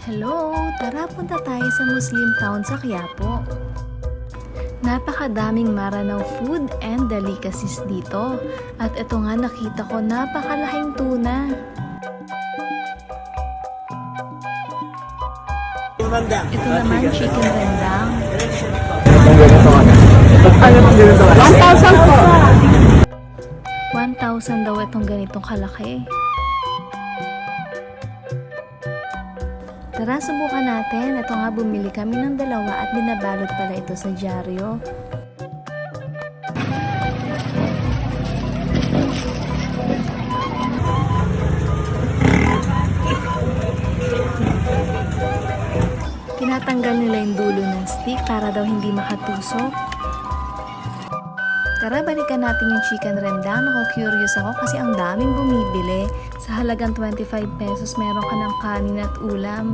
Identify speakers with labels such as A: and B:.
A: Hello! Tara punta tayo sa Muslim town sa Quiapo. Napakadaming Maranao food and delicacies dito. At ito nga nakita ko napakalaking tuna. Ito naman chicken rendang.
B: 1,000 po.
A: 1,000 daw itong ganitong kalaki. Tara, subukan natin. Ito nga, bumili kami ng dalawa at binabalot pala ito sa dyaryo. Tinatanggal nila yung dulo ng stick para daw hindi makatusok. Tara, balikan natin yung chicken rendang. Naku-curious ako kasi ang daming bumibili. Sa halagang 25 pesos, meron ka ng kanin at ulam.